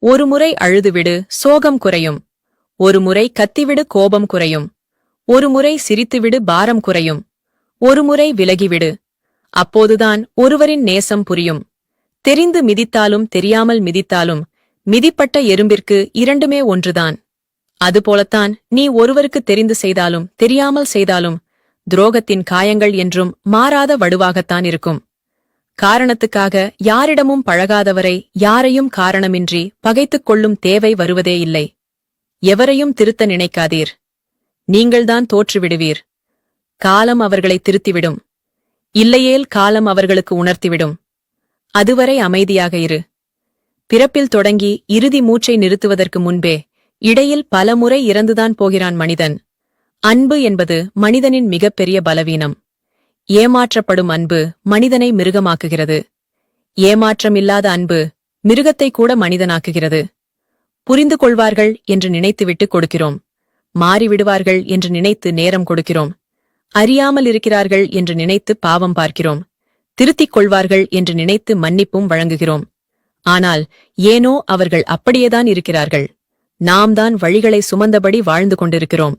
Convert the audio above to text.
ஒருமுறை அழுதுவிடு, சோகம் குறையும். ஒருமுறை கத்திவிடு, கோபம் குறையும். ஒருமுறை சிரித்துவிடு, பாரம் குறையும். ஒருமுறை விலகிவிடு. அப்போதுதான் ஒருவரின் நேசம் புரியும். தெரிந்து மிதித்தாலும் தெரியாமல் மிதித்தாலும் மிதிப்பட்ட எறும்பிற்கு இரண்டுமே ஒன்றுதான். அதுபோலத்தான் நீ ஒருவருக்கு தெரிந்து செய்தாலும் தெரியாமல் செய்தாலும் துரோகத்தின் காயங்கள் என்றும் மாறாத வடுவாகத்தான் இருக்கும். காரணத்துக்காக யாரிடமும் பழகாதவரை யாரையும் காரணமின்றி பகைத்துக் கொள்ளும் தேவை வருவதே இல்லை. எவரையும் திருத்த நினைக்காதீர். நீங்கள்தான் தோற்றுவிடுவீர். காலம் அவர்களை திருத்திவிடும். இல்லையேல் காலம் அவர்களுக்கு உணர்த்திவிடும். அதுவரை அமைதியாக இரு. பிறப்பில் தொடங்கி இறுதி மூச்சை நிறுத்துவதற்கு முன்பே இடையில் பல முறை இறந்துதான் போகிறான் மனிதன். அன்பு என்பது மனிதனின் மிகப்பெரிய பலவீனம். ஏமாற்றப்படும் அன்பு மனிதனை மிருகமாக்குகிறது. ஏமாற்றமில்லாத அன்பு மிருகத்தை கூட மனிதனாக்குகிறது. புரிந்து கொள்வார்கள் என்று நினைத்துவிட்டு கொடுக்கிறோம். மாறிவிடுவார்கள் என்று நினைத்து நேரம் கொடுக்கிறோம். அறியாமல் இருக்கிறார்கள் என்று நினைத்து பாவம் பார்க்கிறோம். திருத்திக் கொள்வார்கள் என்று நினைத்து மன்னிப்பும் வழங்குகிறோம். ஆனால் ஏனோ அவர்கள் அப்படியேதான் இருக்கிறார்கள். நாம் தான் வழிகளை சுமந்தபடி வாழ்ந்து கொண்டிருக்கிறோம்.